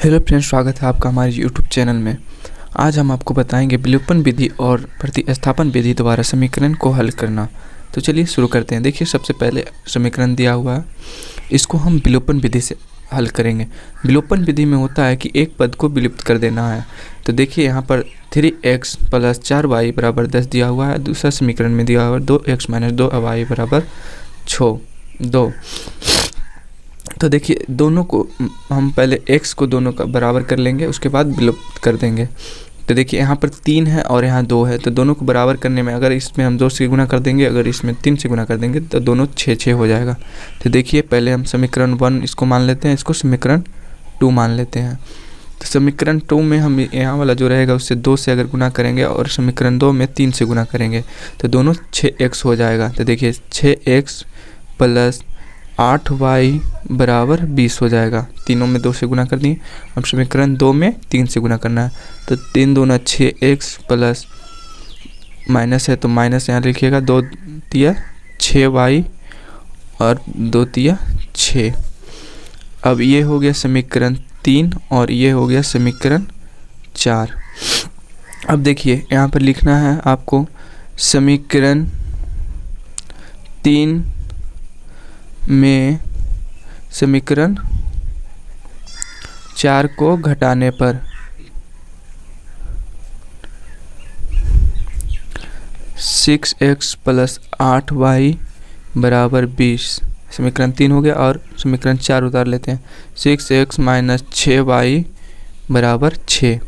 Hello friends, स्वागत है आपका हमारे यूट्यूब चैनल में। आज हम आपको बताएंगे विलोपन विधि और प्रतिस्थापन विधि द्वारा समीकरण को हल करना। तो चलिए शुरू करते हैं। देखिए, सबसे पहले समीकरण दिया हुआ है, इसको हम विलोपन विधि से हल करेंगे। विलोपन विधि में होता है कि एक पद को विलुप्त कर देना है। तो देखिए यहाँ पर 3x + 4y = 10 दिया हुआ है। दूसरा समीकरण में दिया हुआ है 2x - 2y = 2। तो देखिए, दोनों को हम पहले x को दोनों का बराबर कर लेंगे, उसके बाद विलुप्त कर देंगे। तो देखिए यहाँ पर 3 है और यहाँ 2 है, तो दोनों को बराबर करने में अगर इसमें हम 2 से गुना कर देंगे, अगर इसमें 3 से गुना कर देंगे तो दोनों 6 हो जाएगा। तो देखिए, पहले हम समीकरण 1 इसको मान लेते हैं, इसको समीकरण 2 मान लेते हैं। तो समीकरण 2 में हम यहाँ वाला जो रहेगा उससे 2 से अगर गुना करेंगे और समीकरण 2 में 3 से गुना करेंगे तो दोनों 6x हो जाएगा। तो देखिए 6x + 8y = 20 हो जाएगा। तीनों में 2 से गुना कर दिए, अब समीकरण 2 में 3 से गुना करना है। तो 3 दूना 6x प्लस माइनस है तो माइनस यहाँ लिखिएगा, 2 तिया 6y और 2 तिया 6। अब ये हो गया समीकरण 3 और ये हो गया समीकरण 4। अब देखिए यहाँ पर लिखना है आपको समीकरण 3 में समीकरण 4 को घटाने पर 6x + 8y = 20 समीकरण 3 हो गया। और समीकरण 4 उतार लेते हैं, 6x - 6y = 6।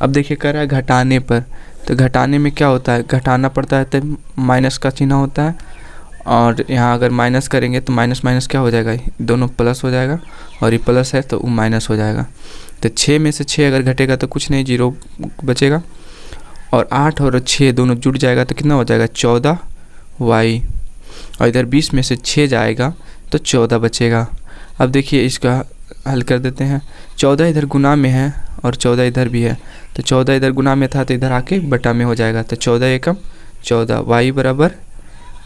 अब देखिए कह रहा है घटाने पर, तो घटाने में क्या होता है, घटाना पड़ता है तो माइनस का चिन्ह होता है, और यहाँ अगर माइनस करेंगे तो माइनस माइनस क्या हो जाएगा, दोनों प्लस हो जाएगा, और ये प्लस है तो वो माइनस हो जाएगा। तो 6 में से 6 अगर घटेगा तो कुछ नहीं, 0 बचेगा, और 8 और 6 दोनों जुड़ जाएगा तो कितना हो जाएगा 14y, और इधर 20 में से 6 जाएगा तो 14 बचेगा। अब देखिए इसका हल कर देते हैं। 14 इधर गुना में है और 14 इधर भी है, तो 14 इधर गुना में था तो इधर आके बटा में हो जाएगा। तो 14 एकम 14, y =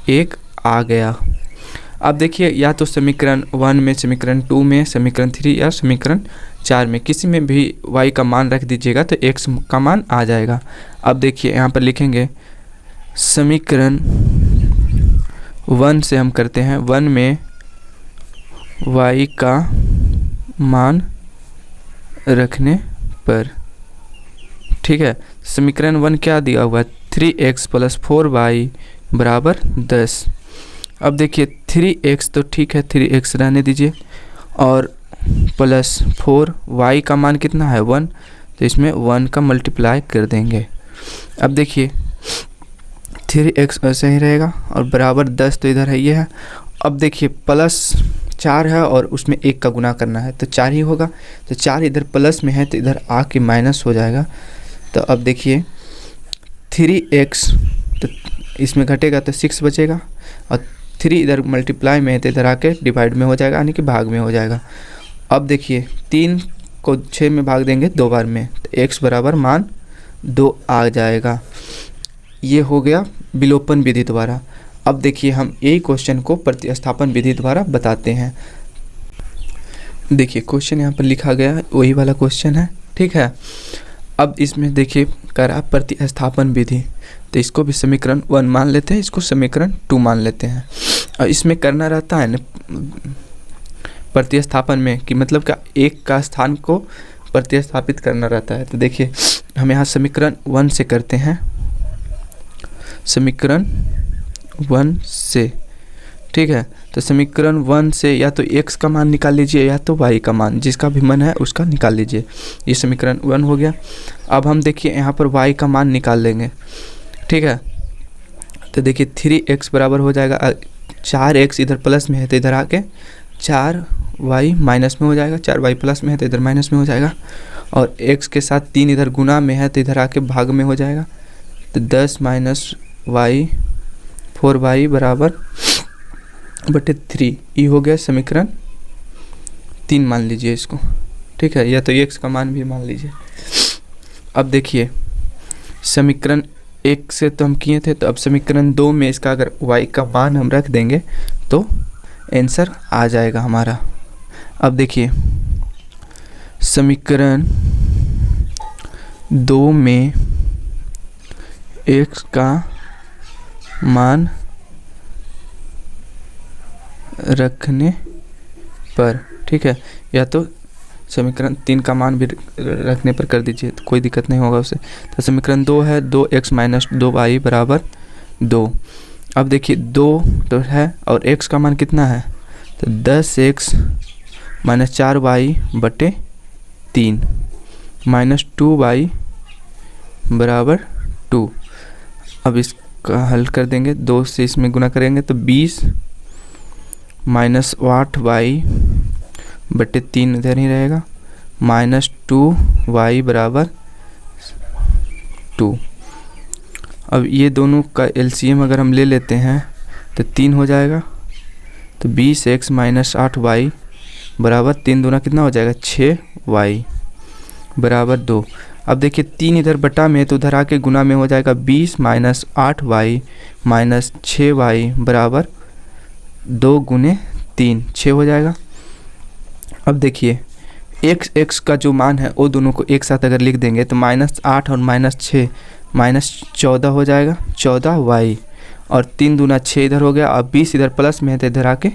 1 आ गया। अब देखिए या तो समीकरण 1 में, समीकरण 2 में, समीकरण 3 या समीकरण 4 में किसी में भी y का मान रख दीजिएगा तो x का मान आ जाएगा। अब देखिए यहाँ पर लिखेंगे समीकरण 1 से हम करते हैं, 1 में y का मान रखने पर, ठीक है। समीकरण 1 क्या दिया हुआ है, 3x + 4y = 10। अब देखिए 3x तो ठीक है, 3x रहने दीजिए, और प्लस 4y का मान कितना है 1, तो इसमें 1 का मल्टीप्लाई कर देंगे। अब देखिए 3x ऐसे ही रहेगा और बराबर 10, तो इधर है ये है। अब देखिए प्लस 4 है और उसमें 1 का गुना करना है तो 4 ही होगा, तो 4 इधर प्लस में है तो इधर आके माइनस हो जाएगा। तो अब देखिए 3x तो इसमें घटेगा तो 6 बचेगा, और 3 इधर मल्टीप्लाई में है तो इधर आके डिवाइड में हो जाएगा, यानी कि भाग में हो जाएगा। अब देखिए 3 को 6 में भाग देंगे 2 बार में, तो x बराबर मान 2 आ जाएगा। ये हो गया विलोपन विधि द्वारा। अब देखिए हम यही क्वेश्चन को प्रतिस्थापन विधि द्वारा बताते हैं। देखिए क्वेश्चन यहाँ पर लिखा गया है, वही वाला क्वेश्चन है, ठीक है। अब इसमें देखिए करा प्रतिस्थापन विधि, तो इसको भी समीकरण 1 मान लेते हैं, इसको समीकरण 2 मान लेते हैं। और इसमें करना रहता है ना प्रतिस्थापन में कि मतलब क्या, एक का स्थान को प्रतिस्थापित करना रहता है। तो देखिए हम यहाँ समीकरण 1 से करते हैं, समीकरण 1 से, ठीक है। तो समीकरण 1 से या तो x का मान निकाल लीजिए या तो y का मान, जिसका भी मन है उसका निकाल लीजिए। ये समीकरण 1 हो गया। अब हम देखिए यहाँ पर y का मान निकाल लेंगे, ठीक है। तो देखिए 3x बराबर हो जाएगा 4x, इधर प्लस में है तो इधर आके 4y माइनस में हो जाएगा, 4y प्लस में है तो इधर माइनस में हो जाएगा, और x के साथ 3 इधर गुना में है तो इधर आके भाग में हो जाएगा। तो 10 - y 4y = 3, ये हो गया समीकरण 3 मान लीजिए इसको, ठीक है, या तो x का मान भी मान लीजिए। अब देखिए समीकरण 1 से तो हम किए थे, तो अब समीकरण 2 में इसका अगर y का मान हम रख देंगे तो आंसर आ जाएगा हमारा। अब देखिए समीकरण 2 में x का मान रखने पर, ठीक है, या तो समीकरण 3 का मान भी रखने पर कर दीजिए तो कोई दिक्कत नहीं होगा उसे। तो समीकरण 2 है 2x माइनस 2y बराबर 2। अब देखिए 2 तो है और x का मान कितना है, तो 10x माइनस 4y बटे 3 माइनस 2y बराबर 2। अब इसका हल कर देंगे, 2 से इसमें गुना करेंगे तो 20 माइनस 8y बटे 3 इधर ही रहेगा माइनस 2y बराबर 2। अब ये दोनों का एलसीएम अगर हम ले लेते हैं तो 3 हो जाएगा, तो 20x माइनस 8y बराबर 3 दूना कितना हो जाएगा 6y बराबर 2। अब देखिए 3 इधर बटा में तो उधर आके गुना में हो जाएगा 20 माइनस 8y माइनस 6y बराबर 2 गुने 3 6 हो जाएगा। अब देखिए x का जो मान है वो दोनों को एक साथ अगर लिख देंगे तो माइनस 8 और माइनस 6 माइनस 14 हो जाएगा 14y, और 3 दूना 6 इधर हो गया। अब 20 इधर प्लस में है तो इधर आके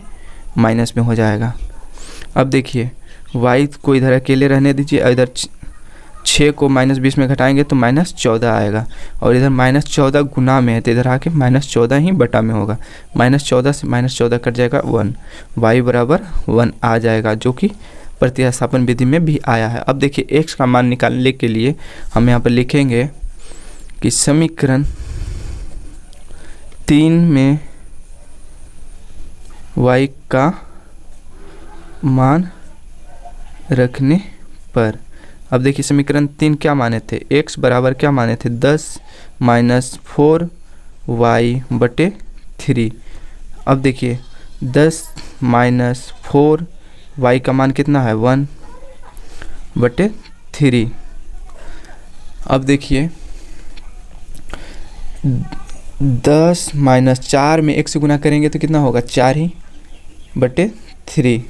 माइनस में हो जाएगा। अब देखिए y को इधर अकेले रहने दीजिए, इधर 6 को माइनस 20 में घटाएंगे तो माइनस 14 आएगा, और इधर माइनस 14 गुना में है तो इधर आके माइनस 14 ही बटा में होगा। माइनस 14 से माइनस 14 कट जाएगा 1, y बराबर 1 आ जाएगा, जो कि प्रतिस्थापन विधि में भी आया है। अब देखिए x का मान निकालने के लिए हम यहाँ पर लिखेंगे कि समीकरण 3 में y का मान रखने पर। अब देखिए समीकरण 3 क्या माने थे, x बराबर क्या माने थे 10 माइनस 4y बटे 3। अब देखिए 10 माइनस 4y का मान कितना है 1 बटे 3। अब देखिए 10 माइनस 4 में 1 से गुना करेंगे तो कितना होगा 4 ही बटे 3।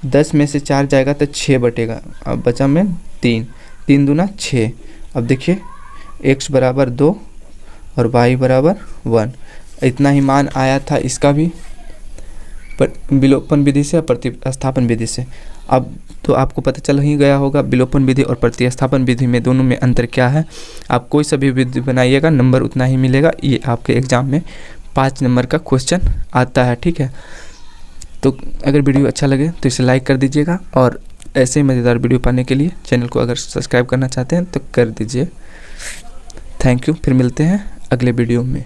10 में से 4 जाएगा तो 6 बटेगा, अब बचा में 3 दूना 6। अब देखिए x बराबर 2 और y बराबर 1। इतना ही मान आया था इसका भी विलोपन विधि से और प्रतिस्थापन विधि से। अब तो आपको पता चल ही गया होगा विलोपन विधि और प्रतिस्थापन विधि में दोनों में अंतर क्या है। आप कोई सा भी विधि बनाइएगा नंबर उतना ही मिलेगा। ये आपके एग्ज़ाम में 5 नंबर का क्वेश्चन आता है, ठीक है। तो अगर वीडियो अच्छा लगे तो इसे लाइक कर दीजिएगा, और ऐसे ही मज़ेदार वीडियो पाने के लिए चैनल को अगर सब्सक्राइब करना चाहते हैं तो कर दीजिए। थैंक यू, फिर मिलते हैं अगले वीडियो में।